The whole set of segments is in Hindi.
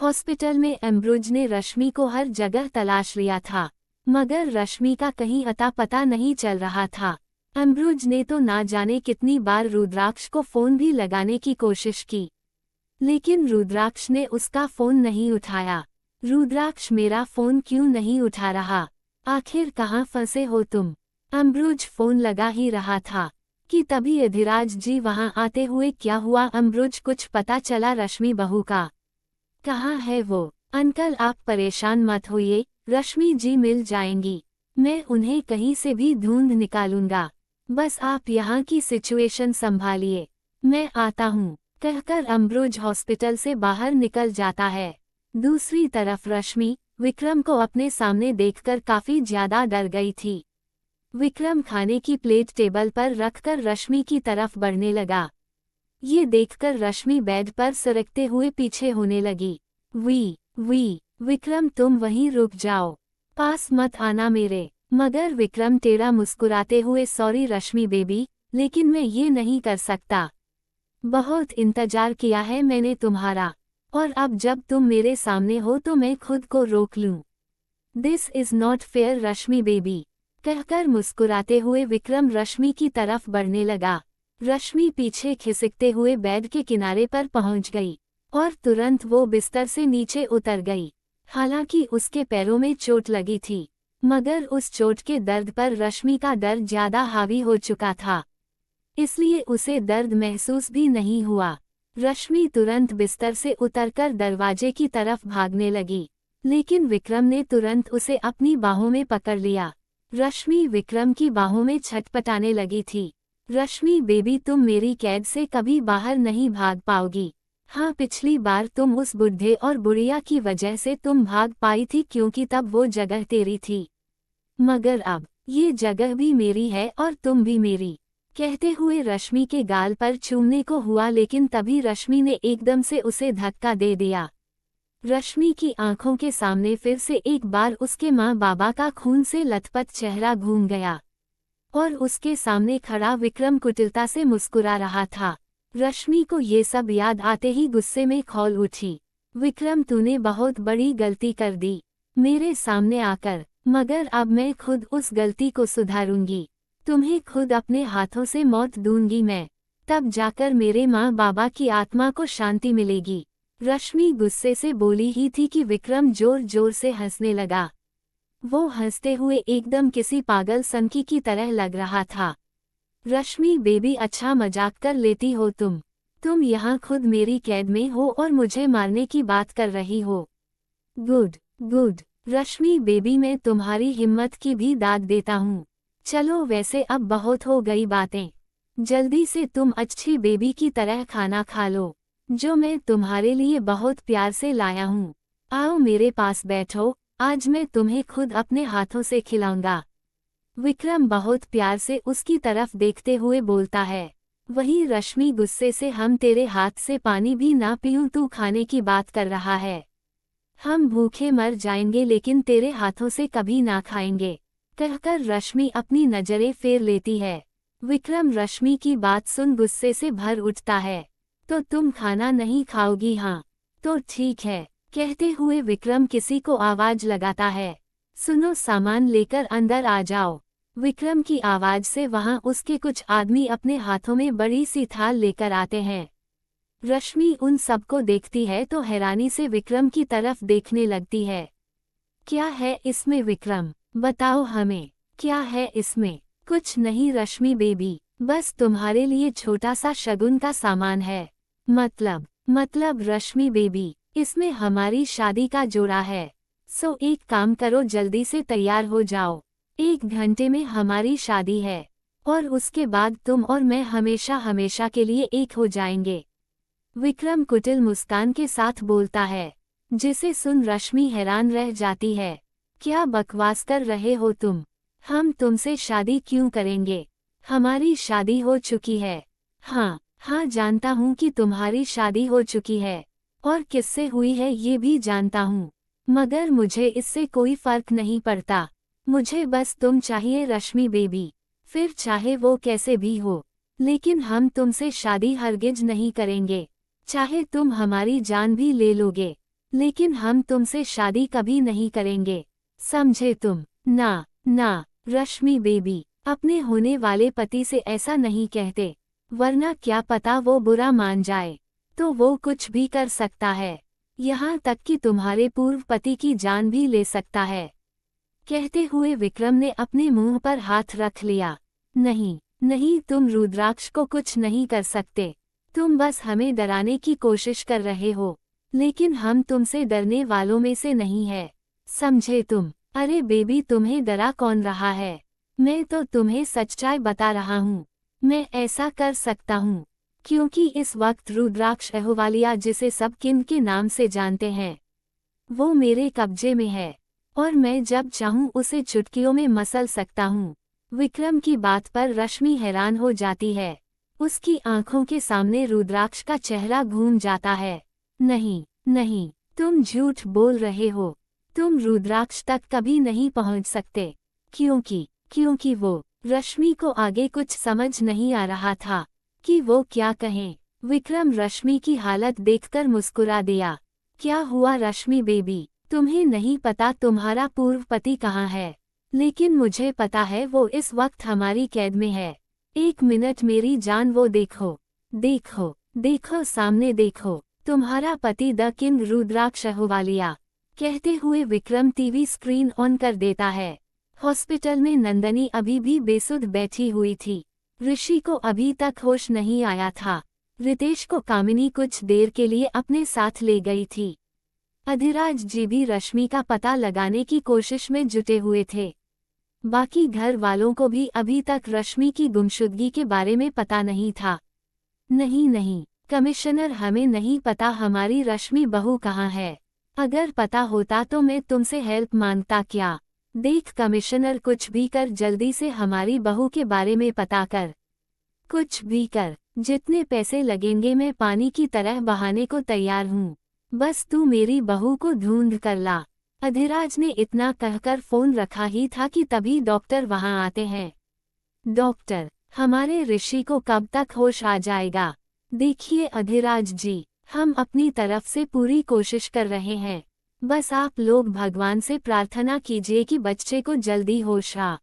हॉस्पिटल में अम्ब्रोज ने रश्मि को हर जगह तलाश लिया था, मगर रश्मि का कहीं अता पता नहीं चल रहा था। अम्ब्रोज ने तो ना जाने कितनी बार रुद्राक्ष को फोन भी लगाने की कोशिश की, लेकिन रुद्राक्ष ने उसका फोन नहीं उठाया। रुद्राक्ष, मेरा फोन क्यों नहीं उठा रहा? आखिर कहाँ फंसे हो तुम? अम्ब्रोज फोन लगा ही रहा था कि तभी अधिराज जी वहां आते हुए। क्या हुआ अम्ब्रोज, कुछ पता चला रश्मि बहू का? कहाँ है वो? अंकल आप परेशान मत होइए, रश्मि जी मिल जाएंगी, मैं उन्हें कहीं से भी ढूंढ निकालूंगा, बस आप यहाँ की सिचुएशन संभालिए, मैं आता हूँ, कहकर अम्ब्रोज हॉस्पिटल से बाहर निकल जाता है। दूसरी तरफ रश्मि विक्रम को अपने सामने देखकर काफी ज्यादा डर गई थी। विक्रम खाने की प्लेट टेबल पर रखकर रश्मि की तरफ बढ़ने लगा। ये देखकर रश्मि बेड पर सरकते हुए पीछे होने लगी। वी विक्रम, तुम वहीं रुक जाओ, पास मत आना मेरे। मगर विक्रम टेढ़ा मुस्कुराते हुए, सॉरी रश्मि बेबी, लेकिन मैं ये नहीं कर सकता। बहुत इंतजार किया है मैंने तुम्हारा, और अब जब तुम मेरे सामने हो तो मैं खुद को रोक लूं। This is not fair Rashmi baby, कहकर मुस्कुराते हुए विक्रम रश्मि की तरफ बढ़ने लगा। रश्मि पीछे खिसकते हुए बेड के किनारे पर पहुंच गई और तुरंत वो बिस्तर से नीचे उतर गई। हालांकि उसके पैरों में चोट लगी थी, मगर उस चोट के दर्द पर रश्मि का डर ज्यादा हावी हो चुका था, इसलिए उसे दर्द महसूस भी नहीं हुआ। रश्मि तुरंत बिस्तर से उतरकर दरवाजे की तरफ भागने लगी, लेकिन विक्रम ने तुरंत उसे अपनी बाहों में पकड़ लिया। रश्मि विक्रम की बाहों में छटपटाने लगी थी। रश्मि बेबी, तुम मेरी कैद से कभी बाहर नहीं भाग पाओगी। हाँ, पिछली बार तुम उस बुढ़े और बुढ़िया की वजह से तुम भाग पाई थी, क्योंकि तब वो जगह तेरी थी, मगर अब ये जगह भी मेरी है और तुम भी मेरी। कहते हुए रश्मि के गाल पर चूमने को हुआ, लेकिन तभी रश्मि ने एकदम से उसे धक्का दे दिया। रश्मि की आंखों के सामने फिर से एक बार उसके माँ बाबा का खून से लथपथ चेहरा घूम गया, और उसके सामने खड़ा विक्रम कुटिलता से मुस्कुरा रहा था। रश्मि को ये सब याद आते ही गुस्से में खौल उठी। विक्रम, तूने बहुत बड़ी गलती कर दी मेरे सामने आकर, मगर अब मैं खुद उस गलती को सुधारूंगी। तुम्हें खुद अपने हाथों से मौत दूंगी मैं, तब जाकर मेरे माँ बाबा की आत्मा को शांति मिलेगी। रश्मि गुस्से से बोली ही थी कि विक्रम जोर जोर से हंसने लगा। वो हंसते हुए एकदम किसी पागल सनकी की तरह लग रहा था। रश्मि बेबी, अच्छा मजाक कर लेती हो तुम यहाँ खुद मेरी कैद में हो और मुझे मारने की बात कर रही हो। गुड रश्मि बेबी, मैं तुम्हारी हिम्मत की भी दाद देता हूँ। चलो वैसे अब बहुत हो गई बातें, जल्दी से तुम अच्छी बेबी की तरह खाना खा लो, जो मैं तुम्हारे लिए बहुत प्यार से लाया हूँ। आओ मेरे पास बैठो, आज मैं तुम्हें खुद अपने हाथों से खिलाऊंगा। विक्रम बहुत प्यार से उसकी तरफ देखते हुए बोलता है। वहीं रश्मि गुस्से से, हम तेरे हाथ से पानी भी ना पीऊं, तू खाने की बात कर रहा है। हम भूखे मर जाएंगे लेकिन तेरे हाथों से कभी ना खाएंगे, कहकर रश्मि अपनी नजरें फेर लेती है। विक्रम रश्मि की बात सुन गुस्से से भर उठता है। तो तुम खाना नहीं खाओगी? हाँ तो ठीक है, कहते हुए विक्रम किसी को आवाज लगाता है। सुनो, सामान लेकर अंदर आ जाओ। विक्रम की आवाज से वहां उसके कुछ आदमी अपने हाथों में बड़ी सी थाल लेकर आते हैं। रश्मि उन सबको देखती है तो हैरानी से विक्रम की तरफ देखने लगती है। क्या है इसमें विक्रम, बताओ हमें, क्या है इसमें? कुछ नहीं रश्मि बेबी, बस तुम्हारे लिए छोटा सा शगुन का सामान है। मतलब रश्मि बेबी, इसमें हमारी शादी का जोड़ा है। सो एक काम करो, जल्दी से तैयार हो जाओ, 1 घंटे में हमारी शादी है, और उसके बाद तुम और मैं हमेशा हमेशा के लिए एक हो जाएंगे। विक्रम कुटिल मुस्कान के साथ बोलता है, जिसे सुन रश्मि हैरान रह जाती है। क्या बकवास कर रहे हो तुम? हम तुमसे शादी क्यों करेंगे? हमारी शादी हो चुकी है। हाँ जानता हूँ कि तुम्हारी शादी हो चुकी है, और किससे हुई है ये भी जानता हूँ, मगर मुझे इससे कोई फर्क नहीं पड़ता। मुझे बस तुम चाहिए रश्मि बेबी, फिर चाहे वो कैसे भी हो, लेकिन हम तुमसे शादी हरगिज नहीं करेंगे, चाहे तुम हमारी जान भी ले लोगे। लेकिन हम तुमसे शादी कभी नहीं करेंगे, समझे तुम? ना ना रश्मि बेबी, अपने होने वाले पति से ऐसा नहीं कहते, वरना क्या पता वो बुरा मान जाए, तो वो कुछ भी कर सकता है, यहाँ तक कि तुम्हारे पूर्व पति की जान भी ले सकता है। कहते हुए विक्रम ने अपने मुंह पर हाथ रख लिया। नहीं नहीं, तुम रुद्राक्ष को कुछ नहीं कर सकते, तुम बस हमें डराने की कोशिश कर रहे हो, लेकिन हम तुमसे डरने वालों में से नहीं है, समझे तुम? अरे बेबी, तुम्हें डरा कौन रहा है? मैं तो तुम्हें सच्चाई बता रहा हूँ। मैं ऐसा कर सकता हूँ क्योंकि इस वक्त रुद्राक्ष अहलुवालिया, जिसे सब किन के नाम से जानते हैं, वो मेरे कब्जे में है और मैं जब चाहूँ उसे चुटकियों में मसल सकता हूँ। विक्रम की बात पर रश्मि हैरान हो जाती है। उसकी आंखों के सामने रुद्राक्ष का चेहरा घूम जाता है। नहीं नहीं, तुम झूठ बोल रहे हो, तुम रुद्राक्ष तक कभी नहीं पहुंच सकते, क्योंकि वो, रश्मि को आगे कुछ समझ नहीं आ रहा था कि वो क्या कहें। विक्रम रश्मि की हालत देखकर मुस्कुरा दिया। क्या हुआ रश्मि बेबी, तुम्हें नहीं पता तुम्हारा पूर्व पति कहाँ है? लेकिन मुझे पता है, वो इस वक्त हमारी कैद में है। एक मिनट मेरी जान, वो देखो देखो देखो, सामने देखो, तुम्हारा पति द किंग रुद्राक्ष अहलुवालिया। कहते हुए विक्रम टीवी स्क्रीन ऑन कर देता है। हॉस्पिटल में नंदनी अभी भी बेसुध बैठी हुई थी। ऋषि को अभी तक होश नहीं आया था। रितेश को कामिनी कुछ देर के लिए अपने साथ ले गई थी। अधिराज जी भी रश्मि का पता लगाने की कोशिश में जुटे हुए थे। बाकी घर वालों को भी अभी तक रश्मि की गुमशुदगी के बारे में पता नहीं था। नहीं नहीं कमिश्नर, हमें नहीं पता हमारी रश्मि बहू कहाँ है। अगर पता होता तो मैं तुमसे हेल्प मांगता क्या? देख कमिश्नर, कुछ भी कर, जल्दी से हमारी बहू के बारे में पता कर, कुछ भी कर, जितने पैसे लगेंगे मैं पानी की तरह बहाने को तैयार हूँ, बस तू मेरी बहू को ढूंढ कर ला। अधिराज ने इतना कहकर फोन रखा ही था कि तभी डॉक्टर वहां आते हैं। डॉक्टर, हमारे ऋषि को कब तक होश आ जाएगा? देखिए अधिराज जी, हम अपनी तरफ से पूरी कोशिश कर रहे हैं, बस आप लोग भगवान से प्रार्थना कीजिए कि बच्चे को जल्दी होश आ,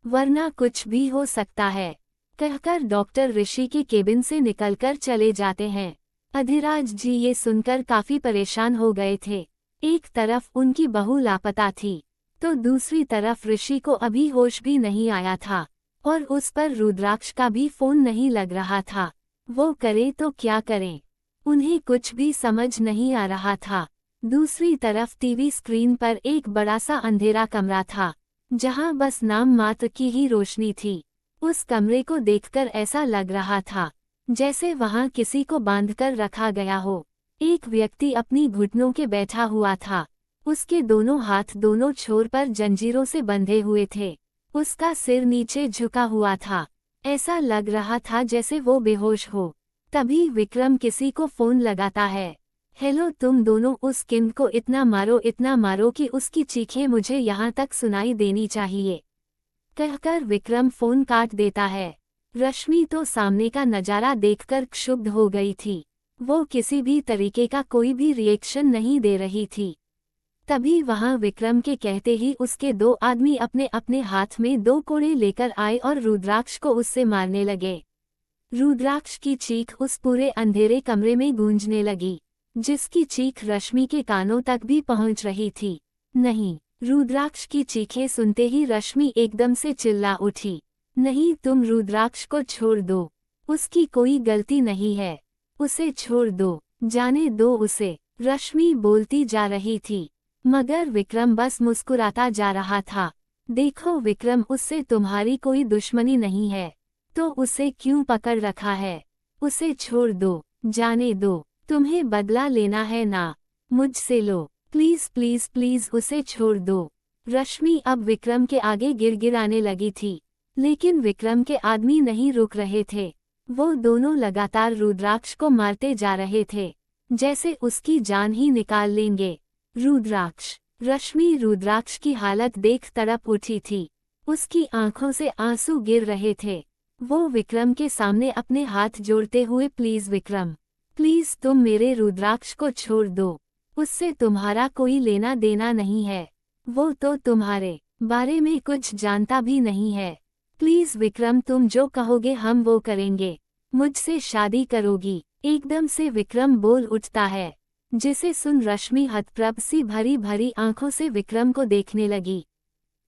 वरना कुछ भी हो सकता है। कहकर डॉक्टर ऋषि के केबिन से निकलकर चले जाते हैं। अधिराज जी ये सुनकर काफी परेशान हो गए थे। एक तरफ उनकी बहू लापता थी, तो दूसरी तरफ ऋषि को अभी होश भी नहीं आया था और उस पर रुद्राक्ष का भी फोन नहीं लग रहा था। वो करे तो क्या करें, उन्हें कुछ भी समझ नहीं आ रहा था। दूसरी तरफ टीवी स्क्रीन पर एक बड़ा सा अंधेरा कमरा था, जहां बस नाम मात्र की ही रोशनी थी। उस कमरे को देखकर ऐसा लग रहा था जैसे वहां किसी को बांधकर रखा गया हो। एक व्यक्ति अपनी घुटनों के बैठा हुआ था। उसके दोनों हाथ दोनों छोर पर जंजीरों से बंधे हुए थे। उसका सिर नीचे झुका हुआ था। ऐसा लग रहा था जैसे वो बेहोश हो। तभी विक्रम किसी को फोन लगाता है। हेलो, तुम दोनों उस किंग को इतना मारो कि उसकी चीखें मुझे यहाँ तक सुनाई देनी चाहिए, कहकर विक्रम फोन काट देता है। रश्मि तो सामने का नजारा देखकर क्षुब्ध हो गई थी। वो किसी भी तरीके का कोई भी रिएक्शन नहीं दे रही थी। तभी वहां विक्रम के कहते ही उसके दो आदमी अपने अपने हाथ में दो कोड़े लेकर आए और रुद्राक्ष को उससे मारने लगे। रुद्राक्ष की चीख उस पूरे अंधेरे कमरे में गूंजने लगी, जिसकी चीख रश्मि के कानों तक भी पहुंच रही थी। नहीं, रुद्राक्ष की चीखें सुनते ही रश्मि एकदम से चिल्ला उठी। नहीं, तुम रुद्राक्ष को छोड़ दो, उसकी कोई गलती नहीं है, उसे छोड़ दो, जाने दो उसे। रश्मि बोलती जा रही थी, मगर विक्रम बस मुस्कुराता जा रहा था। देखो विक्रम, उससे तुम्हारी कोई दुश्मनी नहीं है, तो उसे क्यों पकड़ रखा है? उसे छोड़ दो, जाने दो। तुम्हें बदला लेना है ना, मुझसे लो, प्लीज प्लीज प्लीज उसे छोड़ दो। रश्मि अब विक्रम के आगे गिड़गिड़ाने लगी थी, लेकिन विक्रम के आदमी नहीं रुक रहे थे। वो दोनों लगातार रुद्राक्ष को मारते जा रहे थे, जैसे उसकी जान ही निकाल लेंगे। रुद्राक्ष, रश्मि रुद्राक्ष की हालत देख तड़प उठी थी। उसकी आंखों से आंसू गिर रहे थे। वो विक्रम के सामने अपने हाथ जोड़ते हुए, प्लीज विक्रम, प्लीज तुम मेरे रुद्राक्ष को छोड़ दो, उससे तुम्हारा कोई लेना देना नहीं है। वो तो तुम्हारे बारे में कुछ जानता भी नहीं है। प्लीज विक्रम, तुम जो कहोगे हम वो करेंगे। मुझसे शादी करोगी? एकदम से विक्रम बोल उठता है, जिसे सुन रश्मि हतप्रभ सी भरी भरी आंखों से विक्रम को देखने लगी।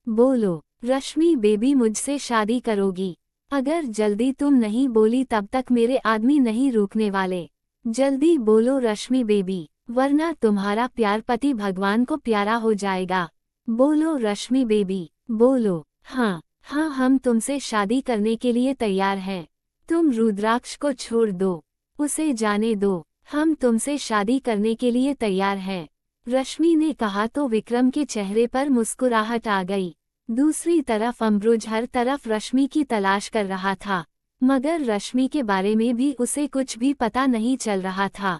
बोलो रश्मि बेबी, मुझसे शादी करोगी? अगर जल्दी तुम नहीं बोली तब तक मेरे आदमी नहीं रुकने वाले। जल्दी बोलो रश्मि बेबी, वरना तुम्हारा प्यार पति भगवान को प्यारा हो जाएगा। बोलो रश्मि बेबी, बोलो। हाँ हाँ, हम तुमसे शादी करने के लिए तैयार हैं। तुम रुद्राक्ष को छोड़ दो, उसे जाने दो। हम तुमसे शादी करने के लिए तैयार हैं, रश्मि ने कहा तो विक्रम के चेहरे पर मुस्कुराहट आ गई। दूसरी तरफ अम्ब्रोज हर तरफ रश्मि की तलाश कर रहा था, मगर रश्मि के बारे में भी उसे कुछ भी पता नहीं चल रहा था।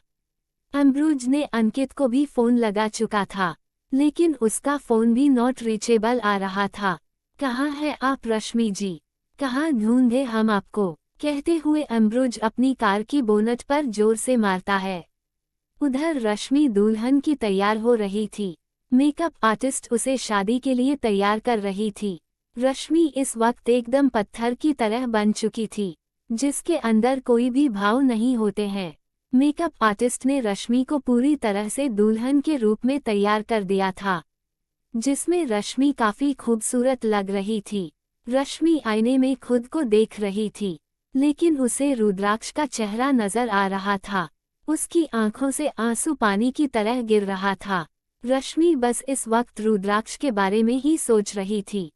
अम्ब्रोज ने अंकित को भी फोन लगा चुका था, लेकिन उसका फोन भी नॉट रीचेबल आ रहा था। कहाँ है आप रश्मि जी? कहाँ ढूंढे हम आपको? कहते हुए अम्ब्रोज अपनी कार की बोनट पर जोर से मारता है। उधर रश्मि दुल्हन की तैयार हो रही थी। मेकअप आर्टिस्ट उसे शादी के लिए तैयार कर रही थी। रश्मि इस वक्त एकदम पत्थर की तरह बन चुकी थी, जिसके अंदर कोई भी भाव नहीं होते हैं। मेकअप आर्टिस्ट ने रश्मि को पूरी तरह से दुल्हन के रूप में तैयार कर दिया था, जिसमें रश्मि काफी खूबसूरत लग रही थी। रश्मि आईने में खुद को देख रही थी, लेकिन उसे रुद्राक्ष का चेहरा नजर आ रहा था। उसकी आंखों से आंसू पानी की तरह गिर रहा था। रश्मि बस इस वक्त रुद्राक्ष के बारे में ही सोच रही थी,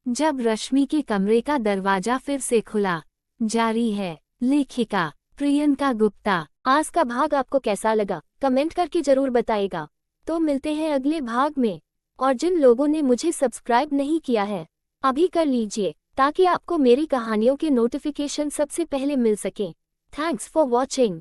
जब रश्मि के कमरे का दरवाजा फिर से खुला। जारी है लेखिका प्रियंका गुप्ता। आज का भाग आपको कैसा लगा कमेंट करके जरूर बताइएगा। तो मिलते हैं अगले भाग में। और जिन लोगों ने मुझे सब्सक्राइब नहीं किया है, अभी कर लीजिए, ताकि आपको मेरी कहानियों के नोटिफिकेशन सबसे पहले मिल सके। Thanks for watching.